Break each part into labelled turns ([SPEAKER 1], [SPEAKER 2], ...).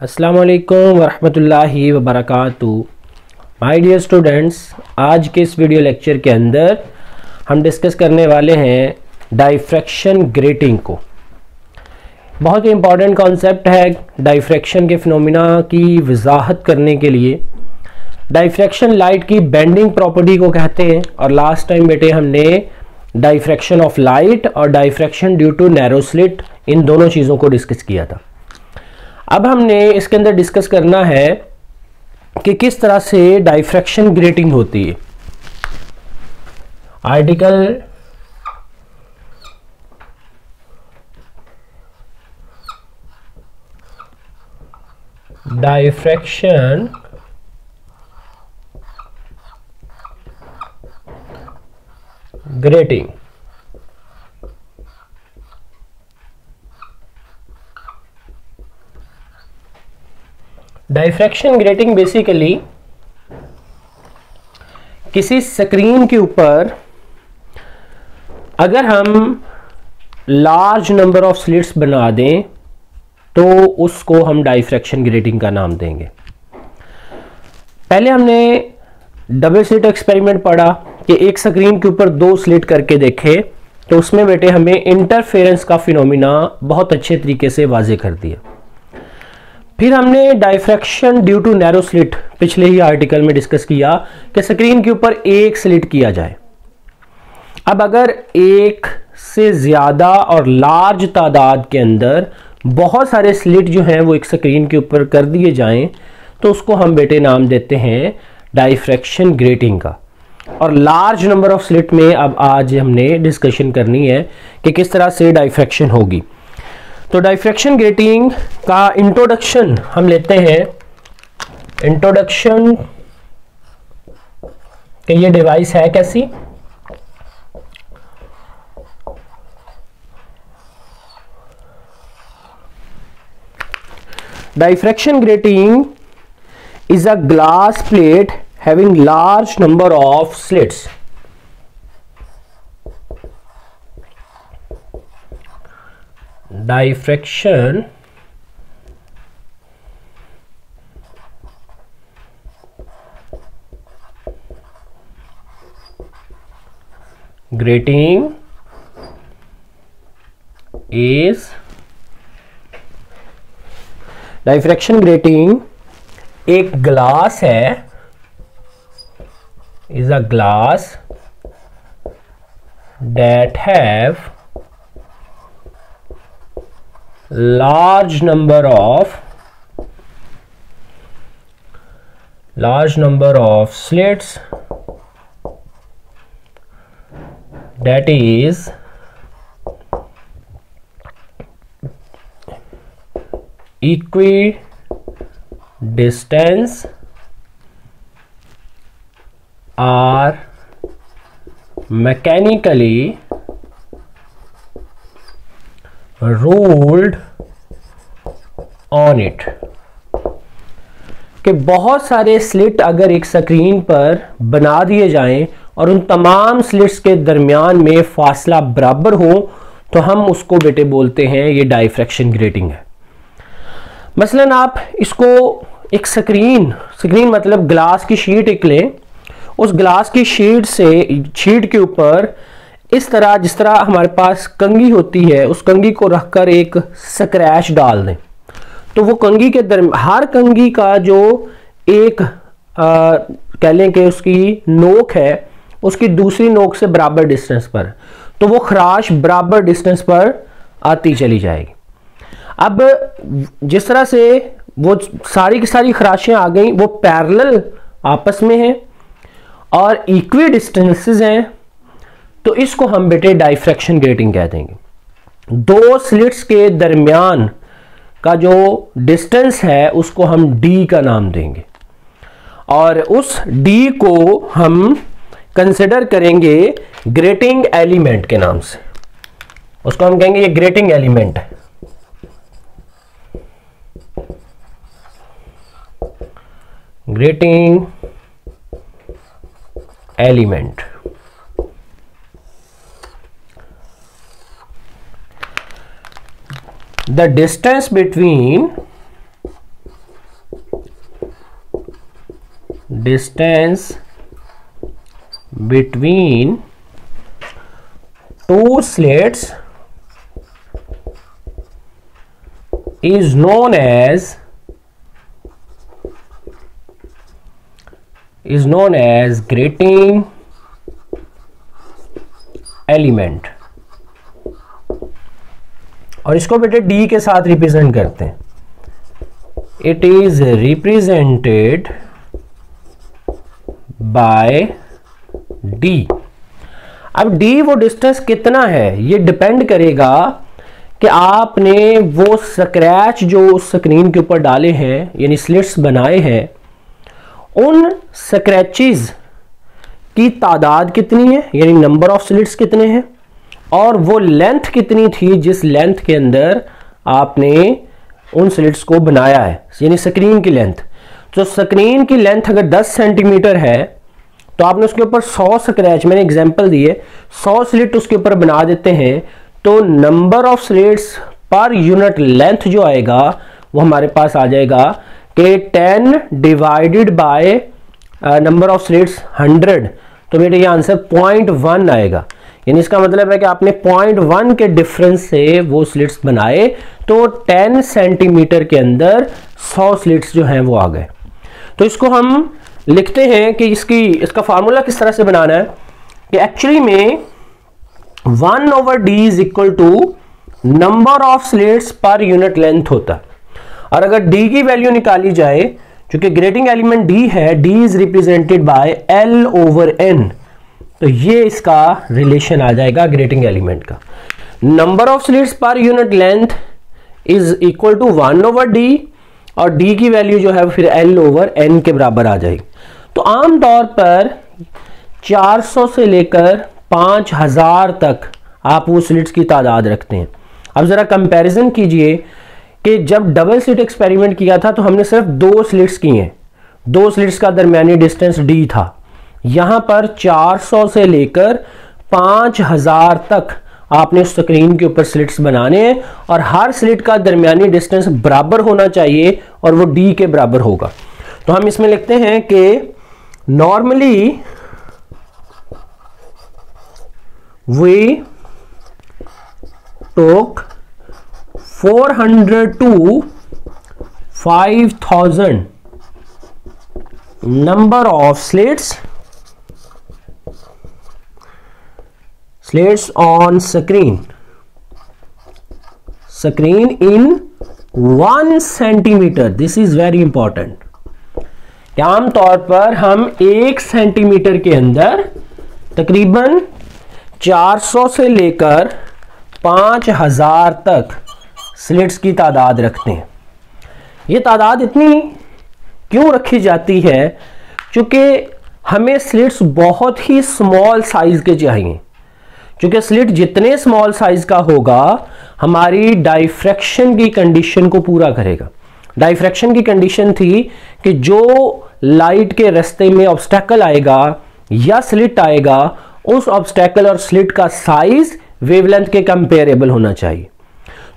[SPEAKER 1] अस्सलाम वालेकुम वरहमतुल्लाहि वबरकातुहू। माय डियर स्टूडेंट्स, आज के इस वीडियो लेक्चर के अंदर हम डिस्कस करने वाले हैं डाइफ्रैक्शन ग्रेटिंग को। बहुत ही इम्पॉर्टेंट कॉन्सेप्ट है डाइफ्रैक्शन के फिनोमिना की वजाहत करने के लिए। डाइफ्रैक्शन लाइट की बेंडिंग प्रॉपर्टी को कहते हैं और लास्ट टाइम बेटे हमने डाइफ्रैक्शन ऑफ लाइट और diffraction due to narrow slit इन दोनों चीज़ों को डिस्कस किया था। अब हमने इसके अंदर डिस्कस करना है कि किस तरह से डाइफ्रैक्शन ग्रेटिंग होती है। Article diffraction grating. Diffraction grating basically किसी स्क्रीन के ऊपर अगर हम लार्ज नंबर ऑफ स्लिट्स बना दें तो उसको हम डाइफ्रैक्शन ग्रेटिंग का नाम देंगे। पहले हमने डबल स्लिट एक्सपेरिमेंट पढ़ा कि एक स्क्रीन के ऊपर दो स्लिट करके देखे तो उसमें बेटे हमें इंटरफेरेंस का फिनोमिना बहुत अच्छे तरीके से वाज़ेह कर दिया। फिर हमने diffraction due to narrow slit पिछले ही आर्टिकल में डिस्कस किया कि स्क्रीन के ऊपर एक स्लिट किया जाए। अब अगर एक से ज़्यादा और लार्ज तादाद के अंदर बहुत सारे स्लिट जो हैं वो एक स्क्रीन के ऊपर कर दिए जाएं तो उसको हम बेटे नाम देते हैं डाइफ्रैक्शन ग्रेटिंग का। और लार्ज नंबर ऑफ स्लिट में अब आज हमने डिस्कशन करनी है कि किस तरह से डाइफ्रैक्शन होगी। तो डाइफ्रैक्शन ग्रेटिंग का इंट्रोडक्शन हम लेते हैं। इंट्रोडक्शन कि ये डिवाइस है कैसी। Diffraction grating is a glass plate having large number of slits. Diffraction grating is diffraction grating एक ग्लास है, is a glass that have large number of slits that is equidistance are mechanically ruled on it। कि बहुत सारे slit अगर एक screen पर बना दिए जाएं और उन तमाम स्लिट्स के दरमियान में फासला बराबर हो तो हम उसको बेटे बोलते हैं ये डाइफ्रैक्शन ग्रेटिंग है। मसलन आप इसको एक स्क्रीन मतलब ग्लास की शीट एक लें, उस ग्लास की शीट के ऊपर इस तरह जिस तरह हमारे पास कंघी होती है उस कंघी को रखकर एक स्क्रैच डाल दें तो वो कंघी के हर कंघी का जो एक कह लें कि उसकी नोक है उसकी दूसरी नोक से बराबर डिस्टेंस पर, तो वो खराश बराबर डिस्टेंस पर आती चली जाएगी। अब जिस तरह से वो सारी की सारी खराशें आ गई वो पैरेलल आपस में हैं और इक्वी डिस्टेंसेस हैं तो इसको हम बेटे डाइफ्रैक्शन ग्रेटिंग कह देंगे। दो स्लिट्स के दरमियान का जो डिस्टेंस है उसको हम डी का नाम देंगे और उस डी को हम कंसिडर करेंगे ग्रेटिंग एलिमेंट के नाम से। उसको हम कहेंगे ये ग्रेटिंग एलिमेंट है। Grating element. The distance between distance between two slits is known as grating element, और इसको बेटे डी के साथ रिप्रेजेंट करते हैं। It is represented bye D. अब डी वो डिस्टेंस कितना है ये डिपेंड करेगा कि आपने वो स्क्रैच जो स्क्रीन के ऊपर डाले हैं यानी स्लिट्स बनाए हैं, उन स्क्रैचेस की तादाद कितनी है यानी नंबर ऑफ स्लिट्स कितने हैं, और वो लेंथ कितनी थी जिस लेंथ के अंदर आपने उन स्लिट्स को बनाया है यानी स्क्रीन की लेंथ। तो स्क्रीन की लेंथ अगर 10 सेंटीमीटर है तो आपने उसके ऊपर 100 स्क्रैच, मैंने एग्जांपल दिए, 100 स्लिट उसके ऊपर बना देते हैं, तो number of slits per unit length जो आएगा वो हमारे पास आ जाएगा कि 10 divided by number of slits 100, तो बेटे ये आंसर 0.1 आएगा। यानी इसका मतलब है कि आपने 0.1 के डिफरेंस से वो स्लिट्स बनाए, तो 10 सेंटीमीटर के अंदर 100 स्लिट्स जो हैं वो आ गए। तो इसको हम लिखते हैं कि इसका फार्मूला किस तरह से बनाना है कि एक्चुअली में 1/d is equal to number of slits per unit length होता है, और अगर d की वैल्यू निकाली जाए, चूंकि ग्रेटिंग एलिमेंट d है, d is represented by L/n, तो ये इसका रिलेशन आ जाएगा ग्रेटिंग एलिमेंट का। Number of slits per unit length is equal to 1/d, और d की वैल्यू जो है फिर L/n के बराबर आ जाएगी। तो आमतौर पर 400 से लेकर 5000 तक आप वो स्लिट्स की तादाद रखते हैं। अब जरा कंपैरिजन कीजिए कि जब डबल स्लिट एक्सपेरिमेंट किया था तो हमने सिर्फ 2 स्लिट्स किए हैं, 2 स्लिट्स का दरमियानी डिस्टेंस d था। यहां पर 400 से लेकर 5000 तक आपने स्क्रीन के ऊपर स्लिट्स बनाने हैं, और हर स्लिट का दरमियानी डिस्टेंस बराबर होना चाहिए और वो d के बराबर होगा। तो हम इसमें लिखते हैं कि normally we Tonk 400 to 5000 number of slits on screen in 1 centimeter. This is very important। आमतौर पर हम 1 सेंटीमीटर के अंदर तकरीबन 400 से लेकर 5000 तक स्लिट्स की तादाद रखते हैं। ये तादाद इतनी क्यों रखी जाती है? क्योंकि हमें स्लिट्स बहुत ही स्मॉल साइज के चाहिए। क्योंकि स्लिट जितने स्मॉल साइज का होगा हमारी डाइफ्रैक्शन की कंडीशन को पूरा करेगा। डाइफ्रैक्शन की कंडीशन थी कि जो लाइट के रास्ते में ऑब्स्टेकल आएगा या स्लिट आएगा, उस ऑब्स्टेकल और स्लिट का साइज वेवलेंथ के कंपेरेबल होना चाहिए।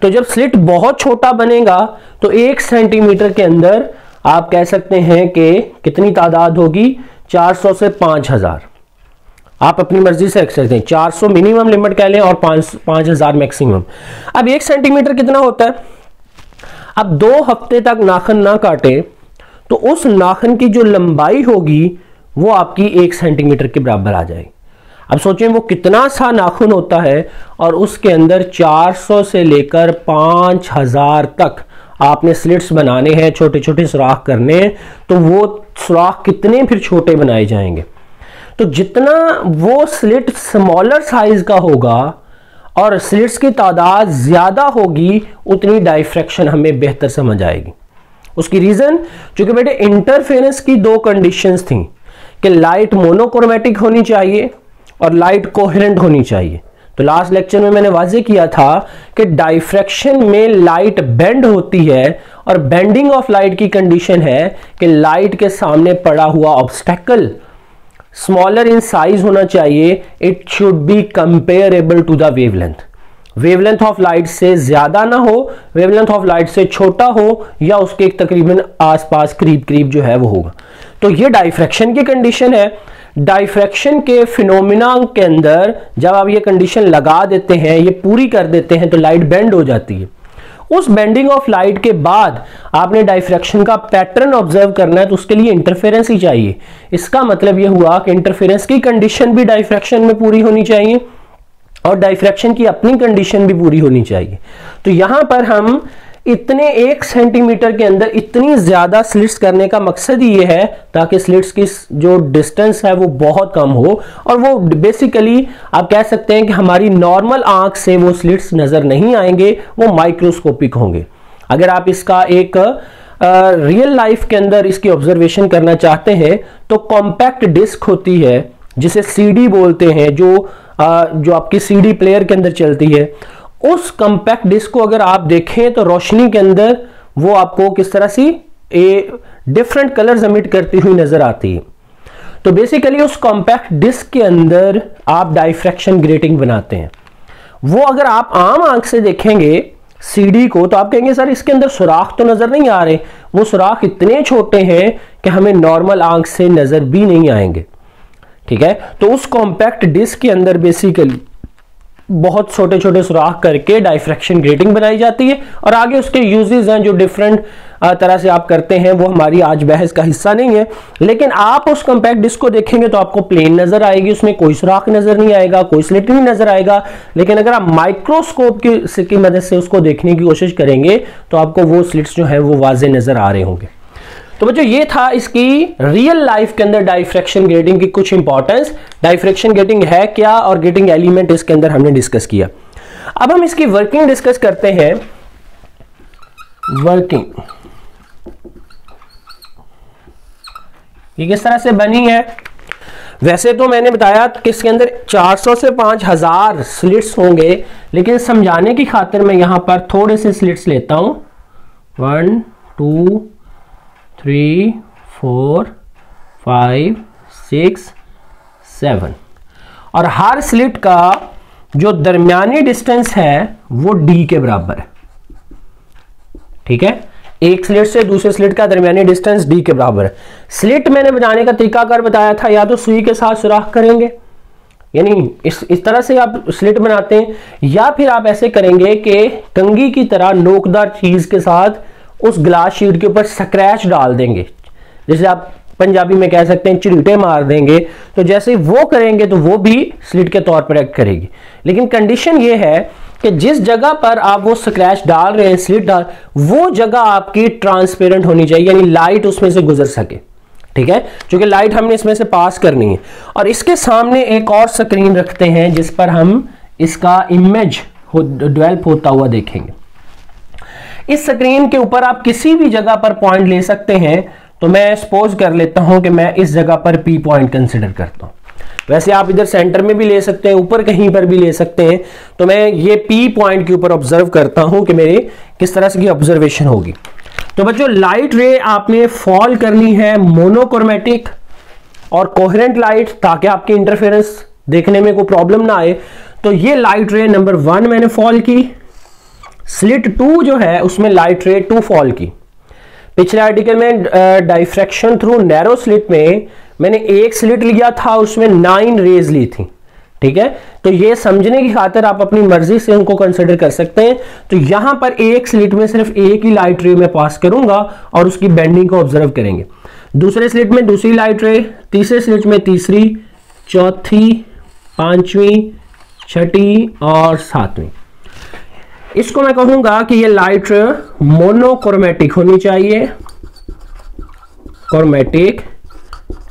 [SPEAKER 1] तो जब स्लिट बहुत छोटा बनेगा तो 1 सेंटीमीटर के अंदर आप कह सकते हैं कि कितनी तादाद होगी, 400 से 5000। आप अपनी मर्जी से रख सकते हैं, 400 मिनिमम लिमिट कह लें और 5000 मैक्सिमम। अब 1 सेंटीमीटर कितना होता है? अब 2 हफ्ते तक नाखून ना काटे तो उस नाखून की जो लंबाई होगी वो आपकी 1 सेंटीमीटर के बराबर आ जाएगी। अब सोचें वो कितना सा नाखून होता है, और उसके अंदर 400 से लेकर 5000 तक आपने स्लिट्स बनाने हैं, छोटे छोटे सुराख करने हैं, तो वो सुराख कितने फिर छोटे बनाए जाएंगे। तो जितना वो स्लिट स्मॉलर साइज का होगा और स्लिट्स की तादाद ज्यादा होगी, उतनी डाइफ्रैक्शन हमें बेहतर समझ आएगी। उसकी रीजन, क्योंकि बेटे इंटरफेरेंस की 2 कंडीशंस थी कि लाइट मोनोक्रोमेटिक होनी चाहिए और लाइट कोहेरेंट होनी चाहिए। तो लास्ट लेक्चर में मैंने वाज़ेह किया था कि डाइफ्रैक्शन में लाइट बेंड होती है, और बेंडिंग ऑफ लाइट की कंडीशन है कि लाइट के सामने पड़ा हुआ ऑब्स्टेकल स्मॉलर इन साइज होना चाहिए, it should be comparable to the wavelength. Wavelength of light से ज्यादा ना हो, वेवलेंथ ऑफ लाइट से छोटा हो, या उसके तकरीबन आसपास करीब करीब जो है वो होगा। तो ये डाइफ्रैक्शन की कंडीशन है। डाइफ्रैक्शन के फिनोमिना के अंदर जब आप ये कंडीशन लगा देते हैं, ये पूरी कर देते हैं, तो लाइट बेंड हो जाती है। उस बेंडिंग ऑफ लाइट के बाद आपने डाइफ्रैक्शन का पैटर्न ऑब्जर्व करना है, तो उसके लिए इंटरफेरेंस ही चाहिए। इसका मतलब यह हुआ कि इंटरफेरेंस की कंडीशन भी डाइफ्रैक्शन में पूरी होनी चाहिए और डाइफ्रैक्शन की अपनी कंडीशन भी पूरी होनी चाहिए। तो यहां पर हम इतने 1 सेंटीमीटर के अंदर इतनी ज्यादा स्लिट्स करने का मकसद ही ये है ताकि स्लिट्स की जो डिस्टेंस है वो बहुत कम हो, और वो बेसिकली आप कह सकते हैं कि हमारी नॉर्मल आंख से वो स्लिट्स नजर नहीं आएंगे, वो माइक्रोस्कोपिक होंगे। अगर आप इसका एक रियल लाइफ के अंदर इसकी ऑब्जर्वेशन करना चाहते हैं तो कॉम्पैक्ट डिस्क होती है जिसे सीडी बोलते हैं, जो आपकी सीडी प्लेयर के अंदर चलती है, उस कॉम्पैक्ट डिस्क को अगर आप देखें तो रोशनी के अंदर वो आपको किस तरह से डिफरेंट कलर्स एमिट करती हुई नजर आती है। तो बेसिकली उस कॉम्पैक्ट डिस्क के अंदर आप डाइफ्रैक्शन ग्रेटिंग बनाते हैं। वो अगर आप आम आंख से देखेंगे सीडी को तो आप कहेंगे सर इसके अंदर सुराख तो नजर नहीं आ रहे, वो सुराख इतने छोटे हैं कि हमें नॉर्मल आंख से नजर भी नहीं आएंगे। ठीक है, तो उस कॉम्पैक्ट डिस्क के अंदर बेसिकली बहुत छोटे छोटे सुराख करके डाइफ्रैक्शन ग्रेटिंग बनाई जाती है, और आगे उसके यूजेस हैं जो डिफरेंट तरह से आप करते हैं, वो हमारी आज बहस का हिस्सा नहीं है। लेकिन आप उस कॉम्पैक्ट डिस्क को देखेंगे तो आपको प्लेन नजर आएगी, उसमें कोई सुराख नजर नहीं आएगा, कोई स्लिट नहीं नजर आएगा। लेकिन अगर आप माइक्रोस्कोप की मदद से उसको देखने की कोशिश करेंगे तो आपको वो स्लिट्स जो है वो वाजे नजर आ रहे होंगे। तो बच्चों ये था इसकी रियल लाइफ के अंदर डाइफ्रैक्शन ग्रेटिंग की कुछ इंपॉर्टेंस। डाइफ्रैक्शन ग्रेटिंग है क्या और ग्रेटिंग एलिमेंट इसके अंदर हमने डिस्कस किया। अब हम इसकी वर्किंग डिस्कस करते हैं। वर्किंग ये किस तरह से बनी है। वैसे तो मैंने बताया कि इसके अंदर 400 से 5000 स्लिट्स होंगे, लेकिन समझाने की खातिर मैं यहां पर थोड़े से स्लिट्स लेता हूं। 1 2 3 4 5 6 7, और हर स्लिट का जो दरमियानी डिस्टेंस है वो d के बराबर है। ठीक है, एक स्लिट से दूसरे स्लिट का दरमियानी डिस्टेंस d के बराबर है। स्लिट मैंने बनाने का तरीकाकार बताया था, या तो सुई के साथ सुराख करेंगे, यानी इस तरह से आप स्लिट बनाते हैं, या फिर आप ऐसे करेंगे कि कंघी की तरह नोकदार चीज के साथ उस ग्लास शीट के ऊपर स्क्रैच डाल देंगे, जैसे आप पंजाबी में कह सकते हैं चिरूटे मार देंगे। तो जैसे वो करेंगे तो वो भी स्लिट के तौर पर एक्ट करेगी। लेकिन कंडीशन ये है कि जिस जगह पर आप वो स्क्रैच डाल रहे हैं, स्लिट डाल, वो जगह आपकी ट्रांसपेरेंट होनी चाहिए, यानी लाइट उसमें से गुजर सके। ठीक है, क्योंकि लाइट हमने इसमें से पास करनी है। और इसके सामने एक और स्क्रीन रखते हैं जिस पर हम इसका इमेज डेवलप होता हुआ देखेंगे। इस स्क्रीन के ऊपर आप किसी भी जगह पर पॉइंट ले सकते हैं। तो मैं सपोज कर लेता हूं कि मैं इस जगह पर P पॉइंट कंसिडर करता हूं। वैसे आप इधर सेंटर में भी ले सकते हैं, ऊपर कहीं पर भी ले सकते हैं। तो मैं ये P पॉइंट के ऊपर ऑब्जर्व करता हूं कि मेरे किस तरह से की ऑब्जर्वेशन होगी। तो बच्चों लाइट रे आपने फॉल करनी है मोनोक्रोमेटिक और कोहेरेंट लाइट, ताकि आपकी इंटरफेरेंस देखने में कोई प्रॉब्लम ना आए। तो ये लाइट रे नंबर 1 मैंने फॉल की। स्लिट 2 जो है उसमें लाइट रे 2 फॉल की। पिछले आर्टिकल में डाइफ्रैक्शन थ्रू नैरो स्लिट में मैंने एक स्लिट लिया था, उसमें 9 रेज ली थी। ठीक है, तो ये समझने की खातिर आप अपनी मर्जी से उनको कंसिडर कर सकते हैं। तो यहां पर एक स्लिट में सिर्फ एक ही लाइट रे में पास करूंगा और उसकी बेंडिंग को ऑब्जर्व करेंगे। दूसरे स्लिट में दूसरी लाइट रे, तीसरे स्लिट में तीसरी, चौथी, पांचवी, छठी और सातवीं। इसको मैं कहूंगा कि ये लाइट मोनोक्रोमेटिक होनी चाहिए, क्रोमेटिक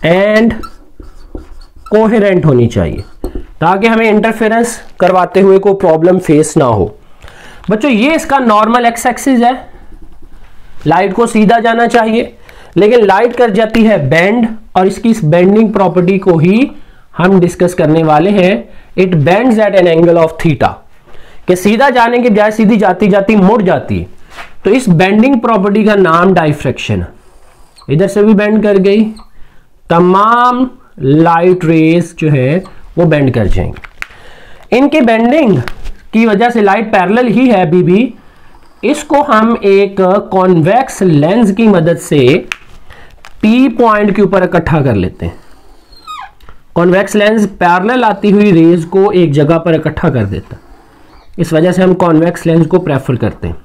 [SPEAKER 1] एंड कोहेरेंट होनी चाहिए, ताकि हमें इंटरफेरेंस करवाते हुए कोई प्रॉब्लम फेस ना हो। बच्चों ये इसका नॉर्मल एक्स एक्सिस है, लाइट को सीधा जाना चाहिए, लेकिन लाइट कर जाती है बेंड, और इसकी इस बेंडिंग प्रॉपर्टी को ही हम डिस्कस करने वाले हैं। It bends at an angle of theta, कि सीधा जाने के बजाय सीधी जाती जाती मुड़ जाती है। तो इस बेंडिंग प्रॉपर्टी का नाम डाइफ्रैक्शन। इधर से भी बेंड कर गई, तमाम लाइट रेज जो है वो बेंड कर जाएंगे। इनकी बेंडिंग की वजह से लाइट पैरेलल ही है अभी भी, इसको हम एक कॉन्वेक्स लेंस की मदद से पी पॉइंट के ऊपर इकट्ठा कर लेते हैं। कॉन्वेक्स लेंस पैरेलल आती हुई रेज को एक जगह पर इकट्ठा कर देता है, इस वजह से हम कॉन्वेक्स लेंस को प्रेफर करते हैं।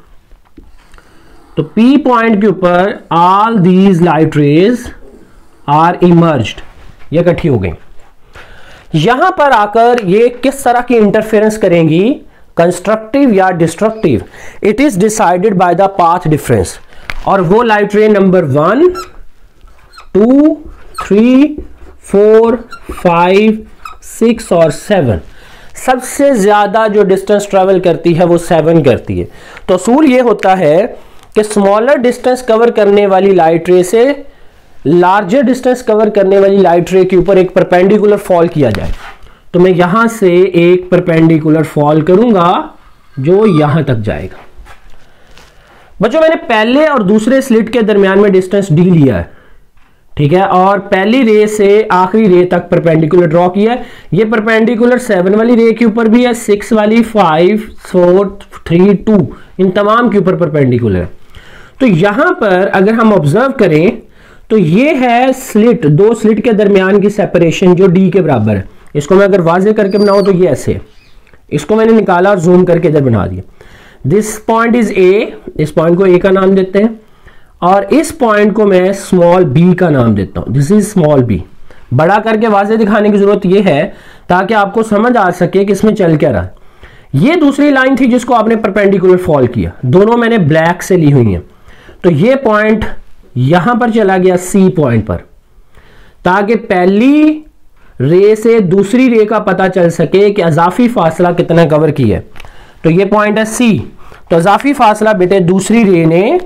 [SPEAKER 1] तो पी पॉइंट के ऊपर all these light rays are emerged, ये इकट्ठी हो गई। यहां पर आकर ये किस तरह की इंटरफेरेंस करेंगी, कंस्ट्रक्टिव या destructive, it is decided by the path difference. और वो लाइट रे नंबर 1, 2, 3, 4, 5, 6 और 7, सबसे ज्यादा जो डिस्टेंस ट्रेवल करती है वो 7 करती है। तो असूल ये होता है कि स्मॉलर डिस्टेंस कवर करने वाली लाइट रे से लार्जर डिस्टेंस कवर करने वाली लाइट रे के ऊपर एक परपेंडिकुलर फॉल किया जाए। तो मैं यहां से एक परपेंडिकुलर फॉल करूंगा जो यहां तक जाएगा। बच्चों, मैंने पहले और दूसरे स्लिट के दरमियान में डिस्टेंस डी लिया है, ठीक है, और पहली रे से आखिरी रे तक परपेंडिकुलर ड्रॉ किया है। ये परपेंडिकुलर 7 वाली रे के ऊपर भी है, 6 वाली, 5, 4, 3, 2, इन तमाम के ऊपर परपेंडिकुलर है। तो यहां पर अगर हम ऑब्जर्व करें तो ये है स्लिट, दो स्लिट के दरमियान की सेपरेशन जो डी के बराबर है। इसको मैं अगर वाजे करके बनाऊं तो ये ऐसे है, इसको मैंने निकाला और जूम करके इधर बना दिया। दिस पॉइंट इज ए, इस पॉइंट को ए का नाम देते हैं, और इस पॉइंट को मैं स्मॉल बी का नाम देता हूं। This is small B. बड़ा करके वाजे दिखाने की जरूरत यह है ताकि आपको समझ आ सके कि इसमें चल क्या रहा है। ये दूसरी लाइन थी जिसको आपने परपेंडिकुलर फॉल किया, दोनों मैंने ब्लैक से ली हुई हैं। तो ये पॉइंट यहां पर चला गया सी पॉइंट पर, ताकि पहली रे से दूसरी रे का पता चल सके कि अजाफी फासला कितना कवर किया है। तो ये पॉइंट है सी, तो अजाफी फासला बेटे दूसरी रे ने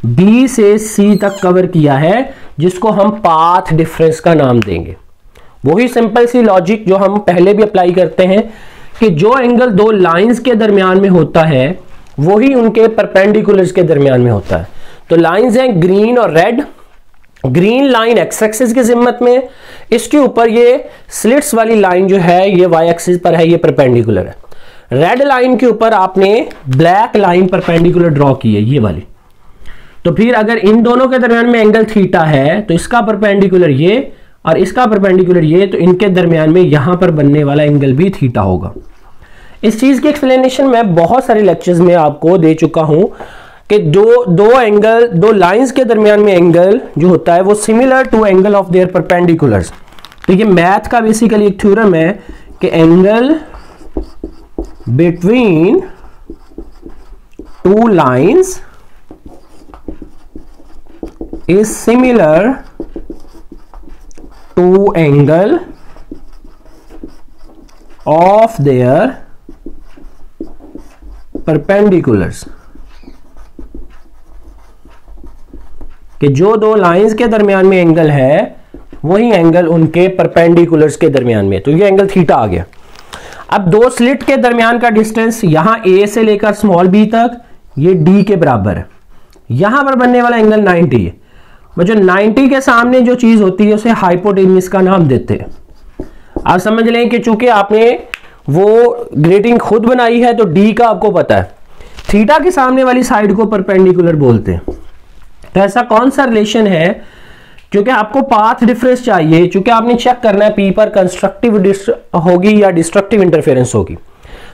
[SPEAKER 1] बी से सी तक कवर किया है, जिसको हम पाथ डिफरेंस का नाम देंगे। वही सिंपल सी लॉजिक जो हम पहले भी अप्लाई करते हैं कि जो एंगल दो लाइंस के दरमियान में होता है वही उनके परपेंडिकुलर्स के दरमियान में होता है। तो लाइंस हैं ग्रीन और red. Green line x axis की जिम्मत में, इसके ऊपर ये स्लिट्स वाली लाइन जो है ये वाई एक्सिस पर है, ये परपेंडिकुलर है। रेड लाइन के ऊपर आपने ब्लैक लाइन परपेंडिकुलर ड्रॉ की है, ये वाली। तो फिर अगर इन दोनों के दरमियान में एंगल थीटा है तो इसका परपेंडिकुलर ये और इसका परपेंडिकुलर ये, तो इनके दरमियान में यहां पर बनने वाला एंगल भी थीटा होगा। इस चीज की एक्सप्लेनेशन मैं बहुत सारे लेक्चर्स में आपको दे चुका हूं कि दो लाइंस के दरमियान में एंगल जो होता है वो similar to angle of their perpendiculars. तो ये मैथ का बेसिकली एक थ्योरम है कि angle between two lines is similar to angle of their perpendiculars. कि जो दो लाइंस के दरमियान में एंगल है वही एंगल उनके परपेंडिकुलर्स के दरमियान में, तो ये एंगल थीटा आ गया। अब दो स्लिट के दरमियान का डिस्टेंस यहां ए से लेकर स्मॉल बी तक ये डी के बराबर है। यहां पर बनने वाला एंगल 90 है। जो 90 के सामने जो चीज होती है उसे हाइपोटेन्यूस का नाम देते हैं। आप समझ लें कि चूंकि आपने वो ग्रेटिंग खुद बनाई है तो डी का आपको पता है, थीटा के सामने वाली साइड को परपेंडिकुलर बोलते हैं। तो ऐसा कौन सा रिलेशन है, क्योंकि आपको पाथ डिफरेंस चाहिए, क्योंकि आपने चेक करना है पी पर कंस्ट्रक्टिव होगी या डिस्ट्रक्टिव इंटरफेरेंस होगी।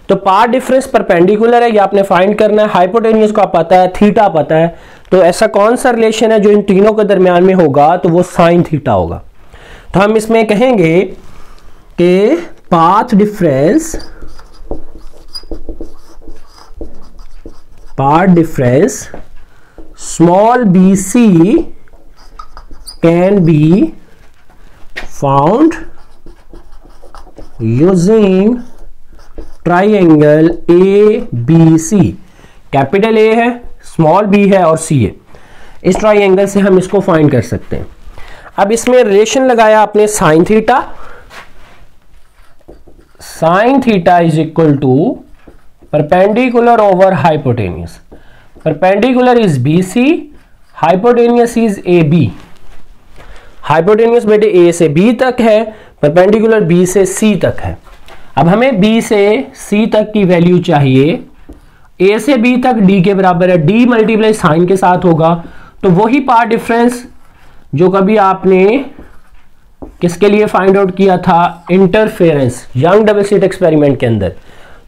[SPEAKER 1] तो पाथ डिफरेंस परपेंडिकुलर है, ये आपने फाइंड करना है। हाइपोटेन्यूस का पता है, थीटा पता है। तो ऐसा कौन सा रिलेशन है जो इन तीनों के दरमियान में होगा, तो वो साइन थीटा होगा। तो हम इसमें कहेंगे कि path difference small bc can be found using triangle ABC। Capital A है, स्मॉल b है और c है। इस ट्राइंगल से हम इसको फाइंड कर सकते हैं। अब इसमें रिलेशन लगाया आपने sine theta. Sine theta is equal to perpendicular over hypotenuse. Perpendicular is BC, hypotenuse is AB। Hypotenuse बेटे A से B तक है, परपेंडिकुलर B से C तक है। अब हमें बी से सी तक की वैल्यू चाहिए, ए से बी तक डी के बराबर है, डी मल्टीप्लाई साइन के साथ होगा, तो वही पार्ट डिफरेंस जो कभी आपने किसके लिए फाइंड आउट किया था, interference young double slit experiment के अंदर,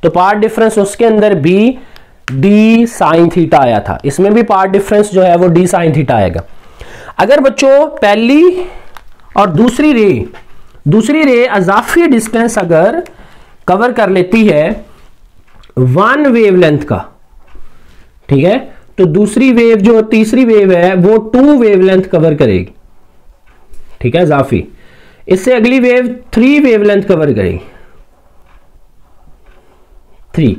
[SPEAKER 1] तो पार्ट डिफरेंस उसके अंदर भी डी साइन थीटा आया था, इसमें भी पार्ट डिफरेंस जो है वो डी साइन थीटा आएगा। अगर बच्चों पहली और दूसरी रे अजाफी डिस्टेंस अगर कवर कर लेती है वन वेवलेंथ का, ठीक है, तो दूसरी वेव जो तीसरी वेव है वो 2 वेवलेंथ कवर करेगी, ठीक है, अजाफी। इससे अगली वेव 3 वेवलेंथ कवर करेगी, 3।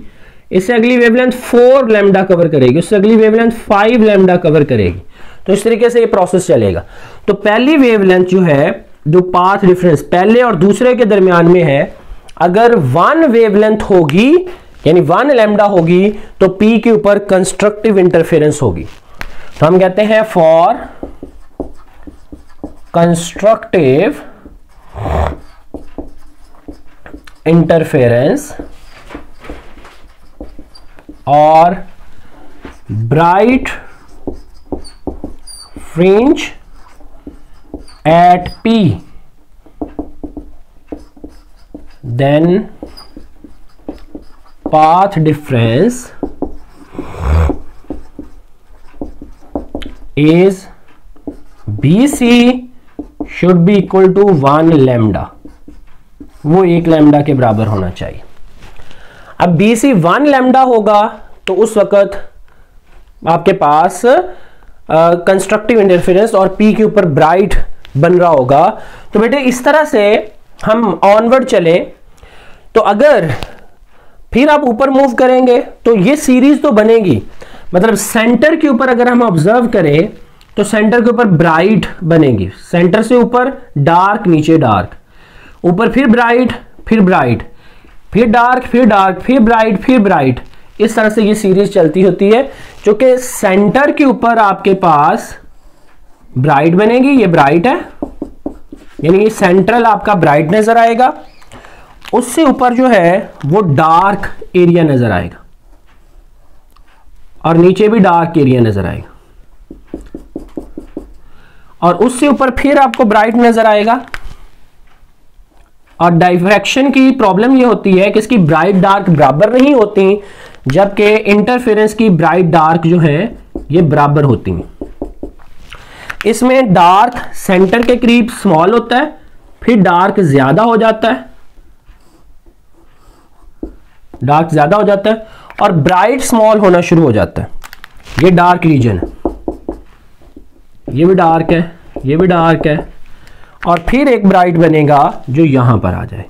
[SPEAKER 1] इससे अगली वेवलेंथ 4 लैम्डा कवर करेगी, उससे अगली वेवलेंथ 5 लैम्डा कवर करेगी। तो इस तरीके से ये प्रोसेस चलेगा। तो पहली वेवलेंथ जो है, जो पाथ डिफरेंस पहले और दूसरे के दरमियान में है, अगर 1 वेवलेंथ होगी यानी 1 लैम्डा होगी तो P के ऊपर कंस्ट्रक्टिव इंटरफेरेंस होगी। तो हम कहते हैं फॉर कंस्ट्रक्टिव इंटरफेरेंस और bright fringe at P, then path difference is BC should be equal to 1 lambda, वो 1 लैम्डा के बराबर होना चाहिए। अब BC 1 लैम्डा होगा तो उस वक्त आपके पास कंस्ट्रक्टिव इंटरफेरेंस और P के ऊपर ब्राइट बन रहा होगा। तो बेटे इस तरह से हम ऑनवर्ड चले, तो अगर फिर आप ऊपर मूव करेंगे तो ये सीरीज तो बनेगी, मतलब सेंटर के ऊपर अगर हम ऑब्जर्व करें तो सेंटर के ऊपर ब्राइट बनेगी, सेंटर से ऊपर डार्क, नीचे डार्क, ऊपर फिर ब्राइट, फिर ब्राइट, फिर डार्क, फिर डार्क, फिर ब्राइट, फिर ब्राइट। इस तरह से ये सीरीज चलती होती है, जो कि सेंटर के ऊपर आपके पास ब्राइट बनेगी, ये ब्राइट है, यानी ये सेंट्रल आपका ब्राइट नजर आएगा, उससे ऊपर जो है वो डार्क एरिया नजर आएगा और नीचे भी डार्क एरिया नजर आएगा, और उससे ऊपर फिर आपको ब्राइट नजर आएगा। और डाइफ्रैक्शन की प्रॉब्लम ये होती है कि इसकी ब्राइट डार्क बराबर नहीं होती, जबकि इंटरफेरेंस की ब्राइट डार्क जो है ये बराबर होती हैं। इसमें डार्क सेंटर के करीब स्मॉल होता है, फिर डार्क ज्यादा हो जाता है, डार्क ज्यादा हो जाता है, और ब्राइट स्मॉल होना शुरू हो जाता है। ये डार्क रीजन है, ये भी डार्क है, ये भी डार्क है, और फिर एक ब्राइट बनेगा जो यहां पर आ जाए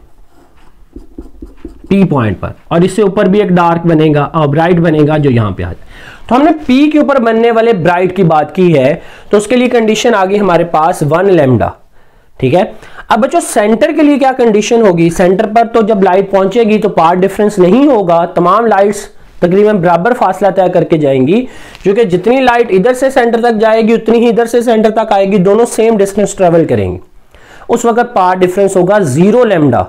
[SPEAKER 1] P पॉइंट पर, और इससे ऊपर भी एक डार्क बनेगा और ब्राइट बनेगा जो यहां पे आ जाए। तो हमने P के ऊपर बनने वाले ब्राइट की बात की है, तो उसके लिए कंडीशन आ गई हमारे पास 1 लैम्डा, ठीक है। अब बच्चों सेंटर के लिए क्या कंडीशन होगी, सेंटर पर तो जब लाइट पहुंचेगी तो पार्ट डिफरेंस नहीं होगा, तमाम लाइट्स तकरीबन बराबर फासला तय करके जाएंगी, क्योंकि जितनी लाइट इधर से सेंटर तक जाएगी उतनी ही इधर से सेंटर तक आएगी, दोनों सेम डिस्टेंस ट्रेवल करेंगी। उस वक्त पार्ट डिफरेंस होगा 0 लैम्डा।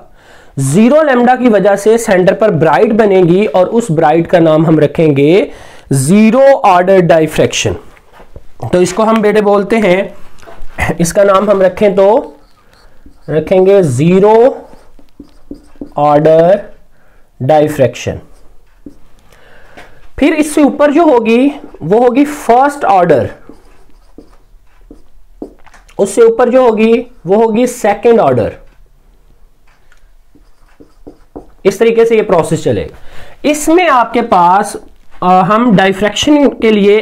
[SPEAKER 1] 0 लैम्डा की वजह से सेंटर पर ब्राइट बनेगी, और उस ब्राइट का नाम हम रखेंगे 0 ऑर्डर डाइफ्रैक्शन। तो इसको हम बेटे बोलते हैं, इसका नाम हम रखें तो रखेंगे 0 ऑर्डर डाइफ्रैक्शन। फिर इससे ऊपर जो होगी वो होगी फर्स्ट ऑर्डर, उससे ऊपर जो होगी वो होगी सेकंड ऑर्डर। इस तरीके से ये प्रोसेस चलेगा। इसमें आपके पास हम डाइफ्रैक्शन के लिए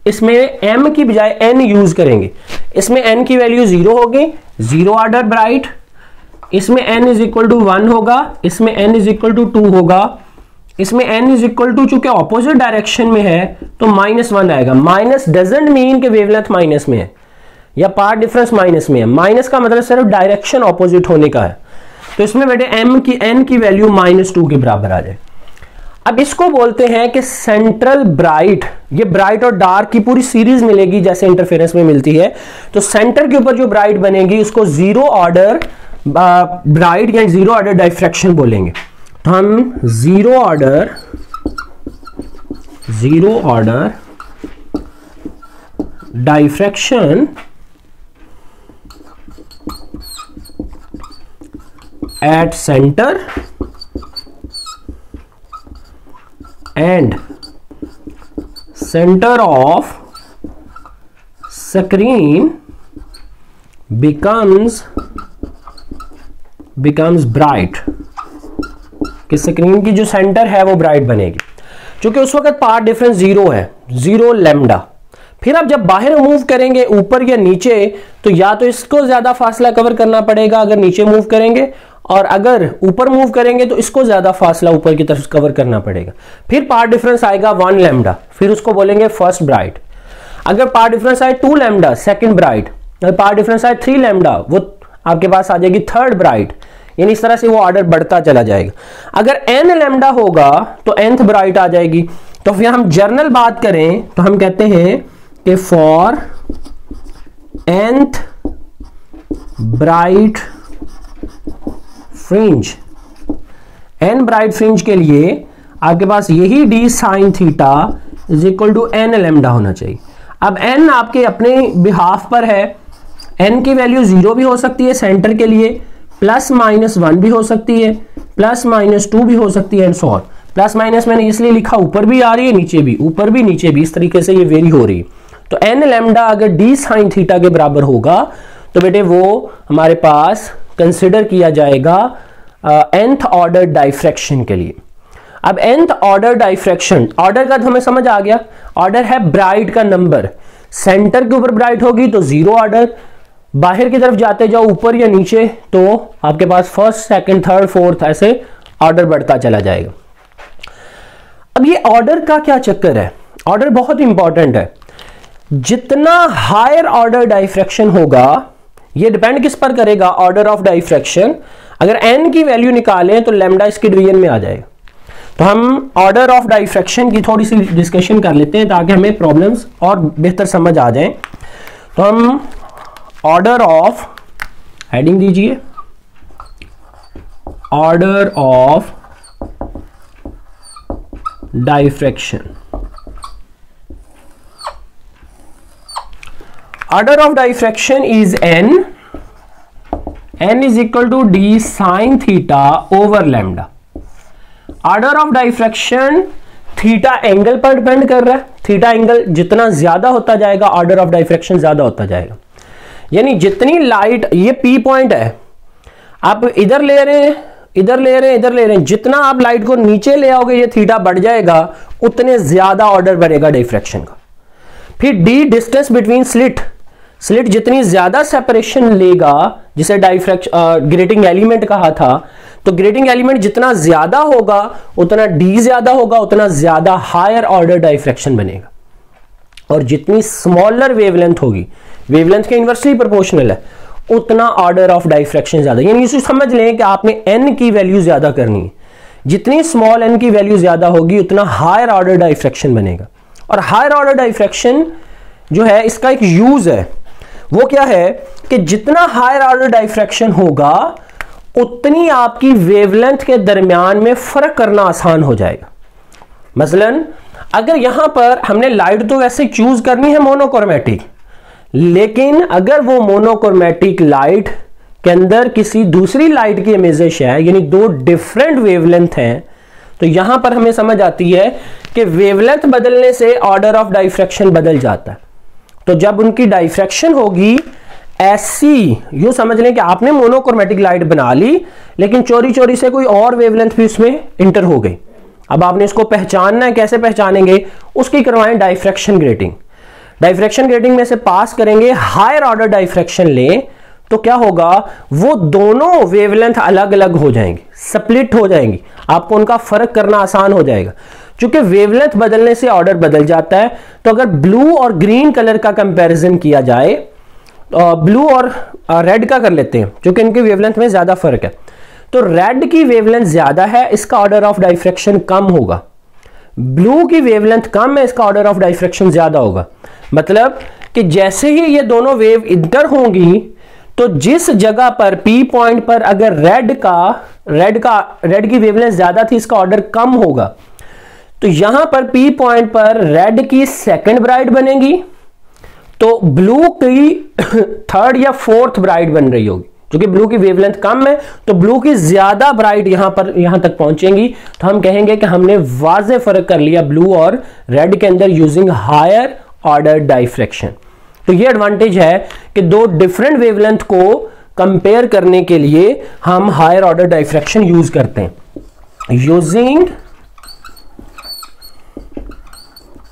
[SPEAKER 1] इसमें m की बजाय n यूज करेंगे। इसमें n की वैल्यू 0 होगी, 0 ऑर्डर ब्राइट, इसमें n इज इक्वल टू 1 होगा, इसमें n इज इक्वल टू 2 होगा, इसमें n इज इक्वल टू, चूंकि ऑपोजिट डायरेक्शन में है तो -1 आएगा। माइनस डजंट मीन कि वेवलेंथ माइनस में है या पार्ट डिफरेंस माइनस में है, माइनस का मतलब सिर्फ डायरेक्शन ऑपोजिट होने का है। तो इसमें बेटे n की वैल्यू -2 के बराबर आ जाए। अब इसको बोलते हैं कि सेंट्रल ब्राइट, ये ब्राइट और डार्क की पूरी सीरीज मिलेगी जैसे इंटरफेरेंस में मिलती है। तो सेंटर के ऊपर जो ब्राइट बनेगी उसको 0 ऑर्डर ब्राइट या 0 ऑर्डर डाइफ्रैक्शन बोलेंगे। तो हम zero order diffraction at center and center of screen becomes bright, कि स्क्रीन की जो सेंटर है वो ब्राइट बनेगी, क्योंकि उस वक्त पाथ डिफरेंस जीरो है, जीरो लैम्डा। फिर आप जब बाहर मूव करेंगे ऊपर या नीचे, तो या तो इसको ज्यादा फासला कवर करना पड़ेगा अगर नीचे मूव करेंगे, और अगर ऊपर मूव करेंगे तो इसको ज्यादा फासला ऊपर की तरफ कवर करना पड़ेगा। फिर पाथ डिफरेंस आएगा 1 लैम्डा, फिर उसको बोलेंगे फर्स्ट ब्राइट। अगर पाथ डिफरेंस आए 2 लैम्डा, सेकंड ब्राइट। अगर पाथ डिफरेंस आए 3 लैम्डा, वो आपके पास आ जाएगी थर्ड ब्राइट। यानी इस तरह से वो ऑर्डर बढ़ता चला जाएगा। अगर n लैम्डा होगा तो nth ब्राइट आ जाएगी। तो फिर हम जर्नल बात करें तो हम कहते हैं कि for nth bright fringe, n bright fringe के लिए आपके पास यही d sine theta is equal to n lambda होना चाहिए। अब n आपके अपने बिहाफ पर है, n की वैल्यू 0 भी हो सकती है सेंटर के लिए, +-1 भी हो सकती है, +-2 भी हो सकती है, and so on. Plus minus मैंने इसलिए लिखा ऊपर भी आ रही है नीचे भी, ऊपर भी नीचे भी, इस तरीके से ये वेरी हो रही है। तो n लैम्डा अगर d साइन थीटा के बराबर होगा तो बेटे वो हमारे पास कंसिडर किया जाएगा nth ऑर्डर डाइफ्रैक्शन के लिए। अब nth ऑर्डर डाइफ्रैक्शन, ऑर्डर का तो हमें समझ आ गया, ऑर्डर है ब्राइट का नंबर, सेंटर के ऊपर ब्राइट होगी तो जीरो ऑर्डर, बाहर की तरफ जाते जाओ ऊपर या नीचे तो आपके पास फर्स्ट, सेकंड, थर्ड, फोर्थ, ऐसे ऑर्डर बढ़ता चला जाएगा। अब ये ऑर्डर का क्या चक्कर है, ऑर्डर बहुत इंपॉर्टेंट है। जितना हायर ऑर्डर डाइफ्रैक्शन होगा, ये डिपेंड किस पर करेगा, ऑर्डर ऑफ डाइफ्रैक्शन। अगर n की वैल्यू निकालें तो लैम्डा इसके डिवीजन में आ जाएगा। तो हम ऑर्डर ऑफ डाइफ्रैक्शन की थोड़ी सी डिस्कशन कर लेते हैं ताकि हमें प्रॉब्लम्स और बेहतर समझ आ जाए। तो हम ऑर्डर ऑफ, हेडिंग दीजिए, order of diffraction. Order of diffraction is n is equal to d sine theta over lambda. Order of diffraction theta angle पर डिपेंड कर रहा है। थीटा एंगल जितना ज्यादा होता जाएगा ऑर्डर ऑफ डाइफ्रैक्शन ज्यादा होता जाएगा। यानी जितनी लाइट, ये P पॉइंट है, आप इधर ले रहे हैं, इधर ले रहे हैं, इधर ले रहे हैं, जितना आप लाइट को नीचे ले आओगे ये थीटा बढ़ जाएगा, उतने ज्यादा ऑर्डर बढ़ेगा डाइफ्रैक्शन का। फिर d distance between slit, slit जितनी ज्यादा सेपरेशन लेगा, जिसे ग्रेटिंग एलिमेंट कहा था, तो ग्रेटिंग एलिमेंट जितना ज्यादा होगा उतना d ज्यादा होगा, उतना ज्यादा हायर ऑर्डर डाइफ्रैक्शन बनेगा। और जितनी स्मॉलर वेवलेंथ होगी, वेवलेंथ के इनवर्सली प्रोपोर्शनल है, उतना ऑर्डर ऑफ डाइफ्रैक्शन ज्यादा। यानी इसे समझ लें कि आपने n की वैल्यू ज्यादा करनी है। जितनी स्मॉल n की वैल्यू ज्यादा होगी उतना हायर ऑर्डर डाइफ्रैक्शन बनेगा। और हायर ऑर्डर डाइफ्रैक्शन जो है इसका एक यूज है, वो क्या है कि जितना हायर ऑर्डर डाइफ्रैक्शन होगा उतनी आपकी वेवलेंथ के दरमियान में फर्क करना आसान हो जाएगा। मसलन अगर यहां पर हमने लाइट तो वैसे चूज करनी है मोनोक्रोमैटिक, लेकिन अगर वो मोनोक्रोमैटिक लाइट के अंदर किसी दूसरी लाइट की इमेजेस है, यानी दो डिफरेंट वेवलेंथ हैं, तो यहां पर हमें समझ आती है कि वेवलेंथ बदलने से ऑर्डर ऑफ डाइफ्रैक्शन बदल जाता है। तो जब उनकी डाइफ्रैक्शन होगी ऐसी, यूं समझ लें कि आपने मोनोक्रोमैटिक लाइट बना ली, लेकिन चोरी चोरी से कोई और वेवलेंथ भी उसमें इंटर हो गई। अब आपने इसको पहचानना है, कैसे पहचानेंगे, उसकी करवाएं डाइफ्रैक्शन ग्रेटिंग। डाइफ्रैक्शन ग्रेटिंग में से पास करेंगे, हायर ऑर्डर डाइफ्रैक्शन लें, तो क्या होगा, वो दोनों वेवलेंथ अलग अलग हो जाएंगी, स्प्लिट हो जाएंगी, आपको उनका फर्क करना आसान हो जाएगा। क्योंकि वेवलेंथ बदलने से ऑर्डर बदल जाता है। तो अगर ब्लू और ग्रीन कलर का कंपैरिजन किया जाए, ब्लू और रेड का कर लेते हैं, क्योंकि इनके वेवलेंथ में ज्यादा फर्क है। तो रेड की वेवलेंथ ज्यादा है, इसका ऑर्डर ऑफ डाइफ्रैक्शन कम होगा। ब्लू की वेवलेंथ कम है, इसका ऑर्डर ऑफ डाइफ्रैक्शन ज्यादा होगा। मतलब कि जैसे ही ये दोनों वेव इंटर होंगी तो जिस जगह पर पी पॉइंट पर अगर रेड की वेवलेंथ ज्यादा थी, इसका ऑर्डर कम होगा, तो यहां पर पी पॉइंट पर रेड की सेकंड ब्राइट बनेगी, तो ब्लू की थर्ड या फोर्थ ब्राइट बन रही होगी। क्योंकि ब्लू की वेवलेंथ कम है तो ब्लू की ज्यादा ब्राइट यहां तक पहुंचेंगी, तो हम कहेंगे कि हमने वाज़ेह फर्क कर लिया ब्लू और रेड के अंदर यूजिंग हायर ऑर्डर डाइफ्रैक्शन। तो ये एडवांटेज है कि दो डिफरेंट वेवलेंथ को कंपेयर करने के लिए हम हायर ऑर्डर डाइफ्रैक्शन यूज करते हैं। Using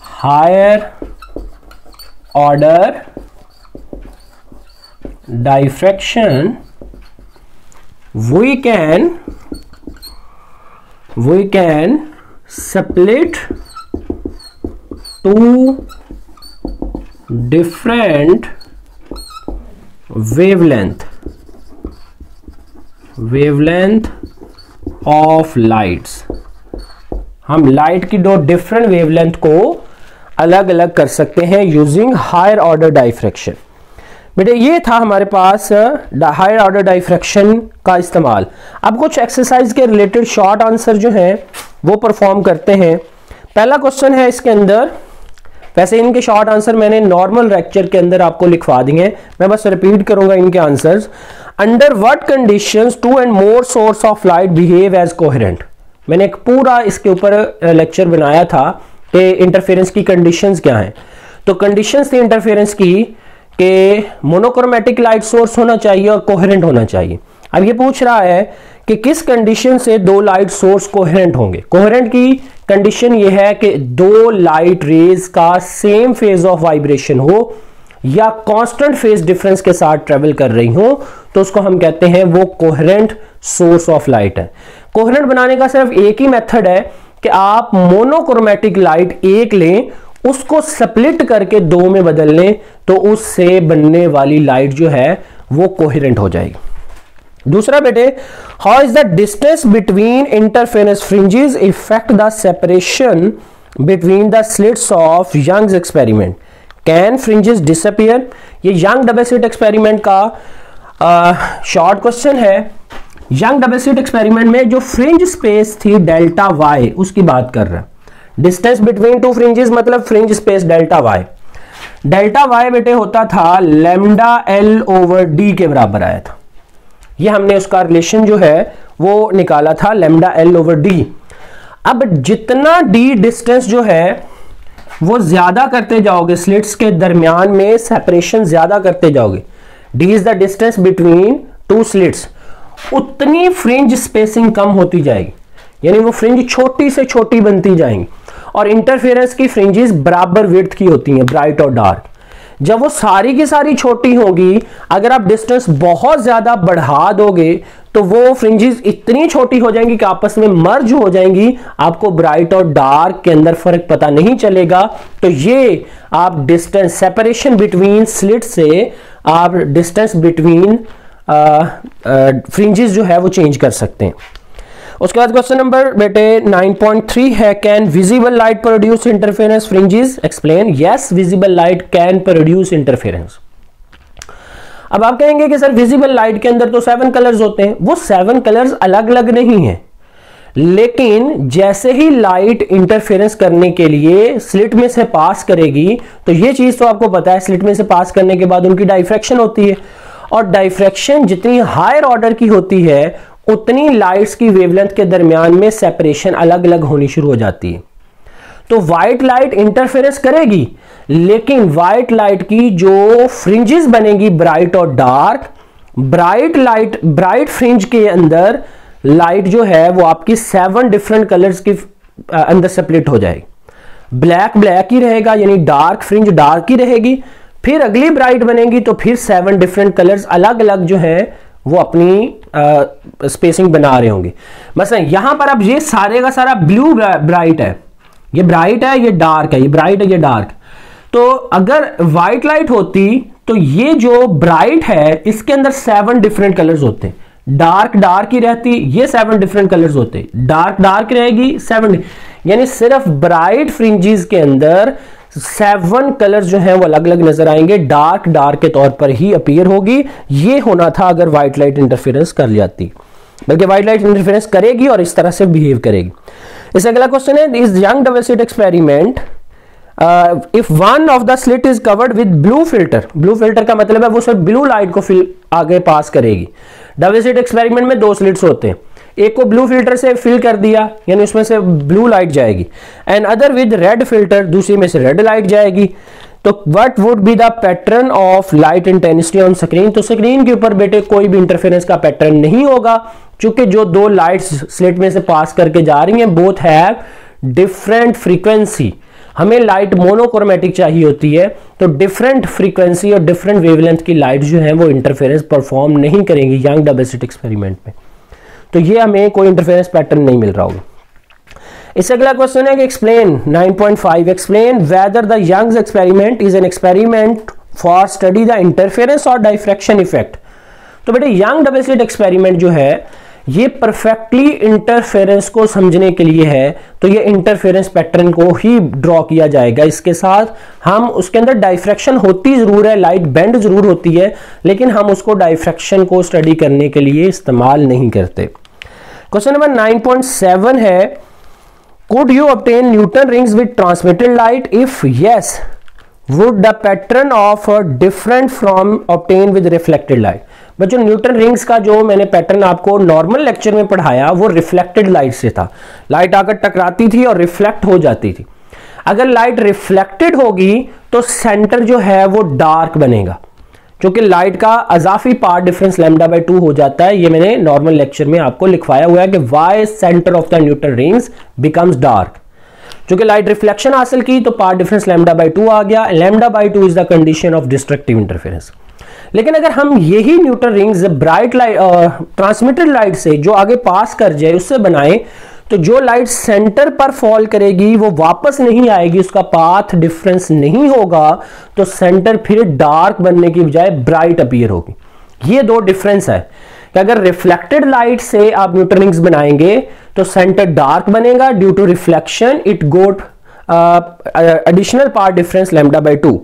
[SPEAKER 1] higher order diffraction we can split two different wavelength of lights। हम लाइट की दो डिफरेंट वेवलेंथ को अलग अलग कर सकते हैं यूजिंग हायर ऑर्डर डाइफ्रैक्शन। बेटे ये था हमारे पास हायर ऑर्डर डाइफ्रैक्शन का इस्तेमाल। अब कुछ एक्सरसाइज के रिलेटेड शॉर्ट आंसर जो हैं वो परफॉर्म करते हैं। पहला क्वेश्चन है इसके अंदर, वैसे इनके शॉर्ट आंसर मैंने नॉर्मल लेक्चर के अंदर आपको लिखवा दिए, मैं बस रिपीट करूंगा इनके answers. Under what conditions two and more source of light behave as coherent. मैंने एक पूरा इसके ऊपर लेक्चर बनाया था कि इंटरफेरेंस की कंडीशंस क्या हैं। तो कंडीशंस थी इंटरफेरेंस की कि मोनोक्रोमेटिक लाइट सोर्स होना चाहिए और कोहेरेंट होना चाहिए। अब ये पूछ रहा है कि किस कंडीशन से दो लाइट सोर्स कोहेरेंट होंगे। कोहेरेंट की कंडीशन ये है कि दो लाइट रेज का सेम फेज ऑफ वाइब्रेशन हो या कांस्टेंट फेज डिफरेंस के साथ ट्रेवल कर रही हो, तो उसको हम कहते हैं वो कोहेरेंट सोर्स ऑफ लाइट है। कोहेरेंट बनाने का सिर्फ एक ही मेथड है कि आप मोनोक्रोमेटिक लाइट एक लें, उसको स्प्लिट करके दो में बदल लें, तो उससे बनने वाली लाइट जो है वो कोहेरेंट हो जाएगी। दूसरा बेटे, how is the distance between interference fringes effect the separation between the slits of Young's experiment, can fringes disappear. ये यंग डबल स्लिट एक्सपेरिमेंट का शॉर्ट क्वेश्चन है। यंग डबल स्लिट एक्सपेरिमेंट में जो फ्रिंज स्पेस थी delta Y, उसकी बात कर रहा है। डिस्टेंस बिटवीन टू फ्रिंजेस मतलब fringe space delta Y. Delta Y बेटे होता था लैम्डा एल ओवर डी के बराबर आया था। ये हमने उसका रिलेशन जो है वो निकाला था, लैम्डा एल ओवर डी। अब जितना डी डिस्टेंस जो है वो ज्यादा करते जाओगे, स्लिट्स के दरमियान में सेपरेशन ज्यादा करते जाओगे, D is the distance between two slits, उतनी फ्रिंज स्पेसिंग कम होती जाएगी, यानी वो फ्रिंज छोटी से छोटी बनती जाएंगी। और इंटरफेरेंस की फ्रिंजेस बराबर विड्थ की होती हैं, ब्राइट और डार्क। जब वो सारी की सारी छोटी होगी, अगर आप डिस्टेंस बहुत ज्यादा बढ़ा दोगे तो वो फ्रिंजेस इतनी छोटी हो जाएंगी कि आपस में मर्ज हो जाएंगी, आपको ब्राइट और डार्क के अंदर फर्क पता नहीं चलेगा। तो ये आप डिस्टेंस सेपरेशन बिटवीन स्लिट से आप डिस्टेंस बिटवीन फ्रिंजेस जो है वो चेंज कर सकते हैं। उसके बाद क्वेश्चन नंबर बेटे 9.3 है, can visible light produce interference fringes, explain. Yes, visible light can produce interference. अब आप कहेंगे कि सर विजिबल लाइट के अंदर तो 7 कलर्स होते हैं। वो 7 कलर्स अलग अलग नहीं है, लेकिन जैसे ही लाइट इंटरफेरेंस करने के लिए स्लिट में से पास करेगी, तो ये चीज तो आपको पता है, स्लिट में से पास करने के बाद उनकी डाइफ्रैक्शन होती है, और डाइफ्रैक्शन जितनी हायर ऑर्डर की होती है उतनी लाइट्स की वेवलेंथ के दरमियान में सेपरेशन अलग अलग होनी शुरू हो जाती है। तो व्हाइट लाइट इंटरफेरेंस करेगी, लेकिन व्हाइट लाइट की जो फ्रिंजेस बनेगी ब्राइट और डार्क, ब्राइट फ्रिंज के अंदर लाइट जो है वो आपकी 7 डिफरेंट कलर्स के अंदर स्प्लिट हो जाएगी। ब्लैक ही रहेगा, यानी डार्क फ्रिंज डार्क ही रहेगी। फिर अगली ब्राइट बनेगी तो फिर 7 डिफरेंट कलर्स अलग अलग जो है वो अपनी स्पेसिंग बना रहे होंगे। मसलन यहां पर अब ये सारे का सारा ब्लू ब्राइट है, ये ब्राइट है, ये डार्क है, ये ब्राइट है, ये डार्क। तो अगर व्हाइट लाइट होती तो ये जो ब्राइट है इसके अंदर 7 डिफरेंट कलर्स होते, डार्क ही रहती, ये 7 डिफरेंट कलर्स होते, डार्क रहेगी 7, यानी सिर्फ ब्राइट फ्रिंजेस के अंदर 7 कलर्स जो हैं वो अलग अलग नजर आएंगे, डार्क डार्क के तौर पर ही अपीयर होगी। ये होना था अगर व्हाइट लाइट इंटरफेरेंस कर जाती, बल्कि व्हाइट लाइट इंटरफेरेंस करेगी और इस तरह से बिहेव करेगी। इस अगला क्वेश्चन है, is young double slit experiment if one of the slit is covered with blue filter. Blue filter का मतलब है वो सिर्फ ब्लू लाइट को आगे पास करेगी। डबल स्लिट एक्सपेरिमेंट में 2 स्लिट्स होते हैं, एक को ब्लू फिल्टर से फिल कर दिया यानी उसमें से ब्लू लाइट जाएगी, and other with red filter, दूसरी में से रेड लाइट जाएगी। तो what would be the pattern of light intensity on screen. तो स्क्रीन के ऊपर बेटे कोई भी इंटरफेरेंस का पैटर्न नहीं होगा, क्योंकि जो 2 लाइट्स स्लिट में से पास करके जा रही हैं बोथ हैव डिफरेंट फ्रीक्वेंसी। हमें लाइट मोनोक्रोमेटिक चाहिए होती है, तो डिफरेंट फ्रीक्वेंसी और डिफरेंट वेवलेंथ की लाइट जो है वो इंटरफेरेंस परफॉर्म नहीं करेंगी यंग डबल स्लिट एक्सपेरिमेंट में। तो ये हमें कोई इंटरफेरेंस पैटर्न नहीं मिल रहा होगा। इससे अगला क्वेश्चन है कि explain 9.5 explain whether the Young's experiment is an experiment for study the interference और डाइफ्रैक्शन इफेक्ट। तो बेटे यंग डबल स्लिट एक्सपेरिमेंट जो है ये परफेक्टली इंटरफेरेंस को समझने के लिए है, तो ये इंटरफेरेंस पैटर्न को ही ड्रॉ किया जाएगा। इसके साथ हम उसके अंदर डाइफ्रैक्शन होती जरूर है, लाइट बेंड जरूर होती है, लेकिन हम उसको डाइफ्रैक्शन को स्टडी करने के लिए इस्तेमाल नहीं करते। क्वेश्चन नंबर 9.7 है, could you obtain Newton rings with transmitted light, if yes would the pattern of different from obtain with reflected light. बच्चों न्यूटन रिंग्स का जो मैंने पैटर्न आपको नॉर्मल लेक्चर में पढ़ाया वो रिफ्लेक्टेड लाइट से था। लाइट आकर टकराती थी और रिफ्लेक्ट हो जाती थी। अगर लाइट रिफ्लेक्टेड होगी तो सेंटर जो है वो डार्क बनेगा, क्योंकि लाइट का अजाफी पार्ट डिफरेंस λ/2 हो जाता है। ये मैंने नॉर्मल लेक्चर में आपको लिखवाया हुआ है कि why centre of the Newton rings becomes dark. क्योंकि लाइट रिफ्लेक्शन हासिल की तो पार्ट डिफरेंस λ/2 आ गया। λ/2 is the condition of destructive interference. लेकिन अगर हम यही Newton rings bright light transmitted light से जो आगे पास कर जाए उससे बनाएं, तो जो लाइट सेंटर पर फॉल करेगी वो वापस नहीं आएगी, उसका पाथ डिफरेंस नहीं होगा, तो सेंटर फिर डार्क बनने की बजाय ब्राइट अपीयर होगी। ये 2 डिफरेंस है कि अगर रिफ्लेक्टेड लाइट से आप न्यूटन रिंग्स बनाएंगे तो सेंटर डार्क बनेगा due to reflection, it got additional path difference λ/2।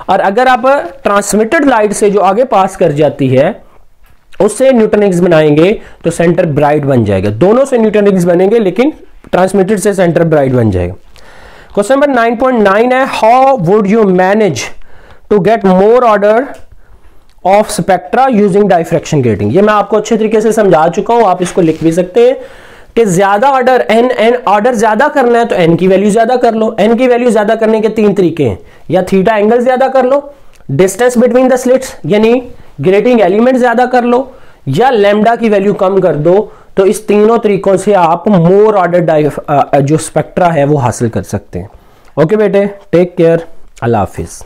[SPEAKER 1] और अगर आप ट्रांसमिटेड लाइट से जो आगे पास कर जाती है उससे न्यूटन रिंग्स बनाएंगे तो सेंटर ब्राइट बन जाएगा। दोनों से न्यूटन रिंग्स बनेंगे, लेकिन ट्रांसमिटेड से सेंटर ब्राइट बन जाएगा। क्वेश्चन नंबर 9.9 है, how would you manage to get more order of spectra using diffraction grating. ये मैं आपको अच्छे तरीके से समझा चुका हूं, आप इसको लिख भी सकते हैं कि ज्यादा ऑर्डर एन ऑर्डर ज्यादा करना है तो एन की वैल्यू ज्यादा कर लो। एन की वैल्यू ज्यादा करने के 3 तरीके हैं, या थीटा एंगल ज्यादा कर लो, डिस्टेंस बिटवीन द स्लिट्स यानी ग्रेटिंग एलिमेंट ज्यादा कर लो, या लैम्डा की वैल्यू कम कर दो। तो इस तीनों तरीकों से आप मोर ऑर्डर जो स्पेक्ट्रा है वो हासिल कर सकते हैं। ओके बेटे, टेक केयर, अल्लाह हाफिज।